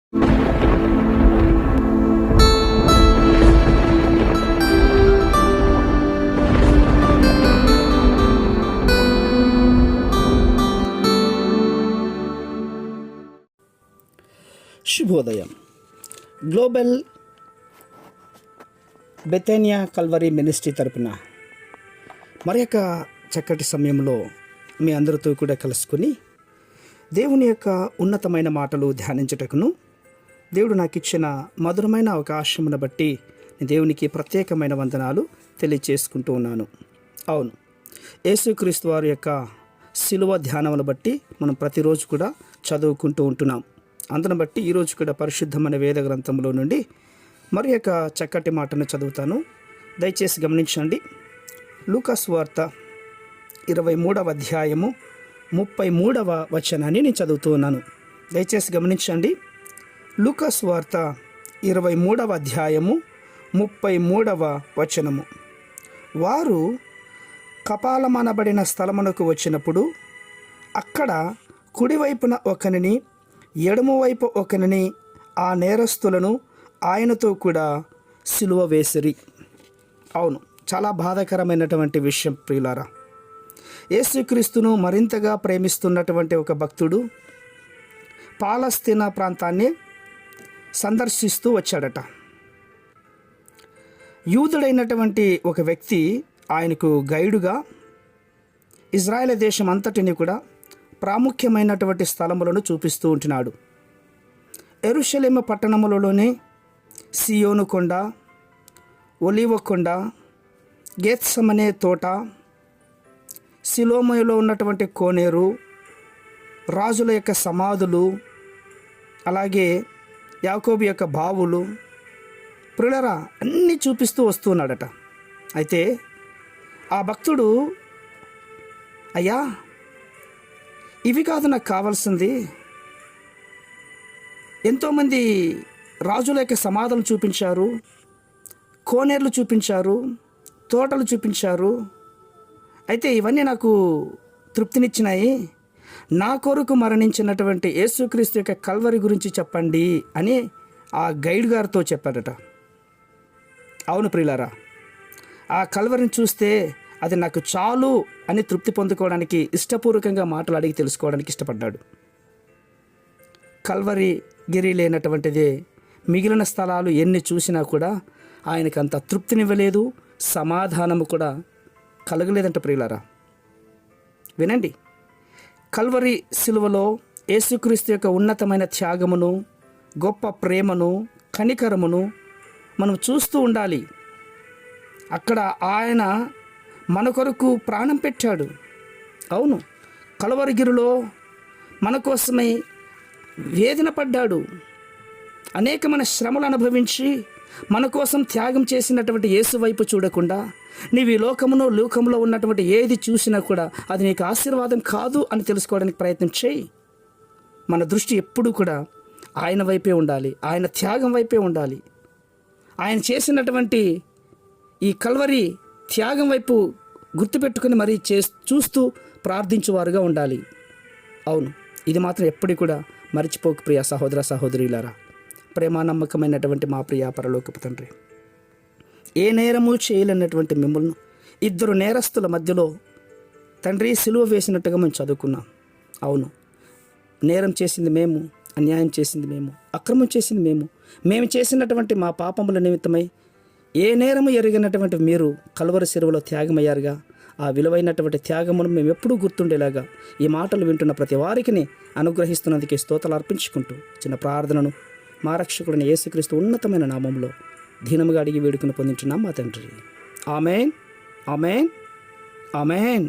శుభోదయం. Global బెథానియా Calvary ministry తరపున మరి యొక్క చక్కటి సమయంలో మీ అందరితో కూడా కలుసుకుని దేవుని యొక్క ఉన్నతమైన మాటలు ధ్యానించుటకును దేవుడు నాకు ఇచ్చిన మధురమైన అవకాశమును బట్టి దేవునికి ప్రత్యేకమైన వందనాలు తెలియచేసుకుంటూ ఉన్నాను. అవును, యేసుక్రీస్తు వారి యొక్క శిలువ ధ్యానమును బట్టి మనం ప్రతిరోజు కూడా చదువుకుంటూ ఉంటున్నాం. అందును బట్టి ఈరోజు కూడా పరిశుద్ధమైన వేద గ్రంథంలో నుండి మరి యొక్క చక్కటి మాటను చదువుతాను. దయచేసి గమనించండి. లూకాసు వార్త 23వ అధ్యాయము 33వ వచనాన్ని నేను చదువుతూ ఉన్నాను. దయచేసి గమనించండి. లూకాసు వార్త 23వ అధ్యాయము 33వ వచనము. వారు కపాలమనబడిన స్థలమునకు వచ్చినప్పుడు అక్కడ కుడివైపున ఒకనిని ఎడమవైపు ఒకనిని ఆ నేరస్తులను ఆయనతో కూడా సిలువ వేసిరి. అవును, చాలా బాధాకరమైనటువంటి విషయం ప్రియులారా. యేసుక్రీస్తును మరింతగా ప్రేమిస్తున్నటువంటి ఒక భక్తుడు పాలస్తీనా ప్రాంతాన్ని సందర్శిస్తూ వచ్చాడట. యూదుడైనటువంటి ఒక వ్యక్తి ఆయనకు గైడుగా ఇజ్రాయెల్ దేశం అంతటిని కూడా ప్రాముఖ్యమైనటువంటి స్థలములను చూపిస్తూ ఉంటున్నాడు. యెరూషలేము పట్టణములలోనే సియోను కొండ, ఒలీవ కొండ, గెత్సెమనే తోట, సిలోమయలో ఉన్నటువంటి కోనేరు, రాజుల యొక్క సమాధులు, అలాగే యాకోబు యొక్క బావులు, ప్రియులారా అన్నీ చూపిస్తూ వస్తున్నాడట. అయితే ఆ భక్తుడు, అయ్యా ఇవి కాదు నాకు కావాల్సింది, ఎంతోమంది రాజుల యొక్క సమాధులు చూపించారు, కోనేర్లు చూపించారు, తోటలు చూపించారు, అయితే ఇవన్నీ నాకు తృప్తినిచ్చినాయి, నా కొరకు మరణించినటువంటి యేసుక్రీస్తు యొక్క కల్వరి గురించి చెప్పండి అని ఆ గైడ్ గారితో చెప్పాడట. అవును ప్రియులారా, ఆ కల్వరిని చూస్తే అది నాకు చాలు అని తృప్తి పొందుకోవడానికి ఇష్టపూర్వకంగా మాటలు అడిగి తెలుసుకోవడానికి ఇష్టపడ్డాడు. కల్వరి గిరి లేనటువంటిదే మిగిలిన స్థలాలు ఎన్ని చూసినా కూడా ఆయనకు అంత తృప్తినివ్వలేదు, సమాధానము కూడా కలగలేదంట ప్రియులారా. వినండి, కల్వరి సిలువలో యేసుక్రీస్తు యొక్క ఉన్నతమైన త్యాగమును, గొప్ప ప్రేమను, కనికరమును మనం చూస్తూ ఉండాలి. అక్కడ ఆయన మన కొరకు ప్రాణం పెట్టాడు. అవును, కల్వరిగిరిలో మన కోసమై వేదన పడ్డాడు. అనేకమైన శ్రమలు అనుభవించి మన కోసం త్యాగం చేసినటువంటి యేసు వైపు చూడకుండా నీవు ఈ లోకంలో ఉన్నటువంటి ఏది చూసినా కూడా అది నీకు ఆశీర్వాదం కాదు అని తెలుసుకోవడానికి ప్రయత్నం చేయి. మన దృష్టి ఎప్పుడూ కూడా ఆయన వైపే ఉండాలి, ఆయన త్యాగం వైపే ఉండాలి. ఆయన చేసినటువంటి ఈ కల్వరి త్యాగం వైపు గుర్తుపెట్టుకుని మరీ చూస్తూ ప్రార్థించువారుగా ఉండాలి. అవును, ఇది మాత్రం ఎప్పటికీ కూడా మర్చిపోకు ప్రియ సహోదర సహోదరులారా. ప్రేమ నమ్మకమైనటువంటి మా ప్రియ పరలోకపు తండ్రి, ఏ నేరము చేయలేనటువంటి మిమ్మల్ని ఇద్దరు నేరస్తుల మధ్యలో తండ్రి సిలువ వేసినట్టుగా మేము చదువుకున్నాం. అవును, నేరం చేసింది మేము, అన్యాయం చేసింది మేము, అక్రమం చేసింది మేము చేసినటువంటి మా పాపముల నిమిత్తమై ఏ నేరము ఎరిగినటువంటి మీరు కల్వరి సిలువలో త్యాగమయ్యారుగా. ఆ విలువైనటువంటి త్యాగమును మేము ఎప్పుడూ గుర్తుండేలాగా ఈ మాటలు వింటున్న ప్రతి వారికి అనుగ్రహిస్తున్నందుకే స్తోత్రాలు అర్పించుకుంటూ చిన్న ప్రార్థనను మా రక్షకుడిని యేసుక్రీస్తు ఉన్నతమైన నామంలో దీనముగా అడిగి వేడుకను పొందించున్నాం మా తండ్రి. ఆమేన్, ఆమేన్, ఆమేన్.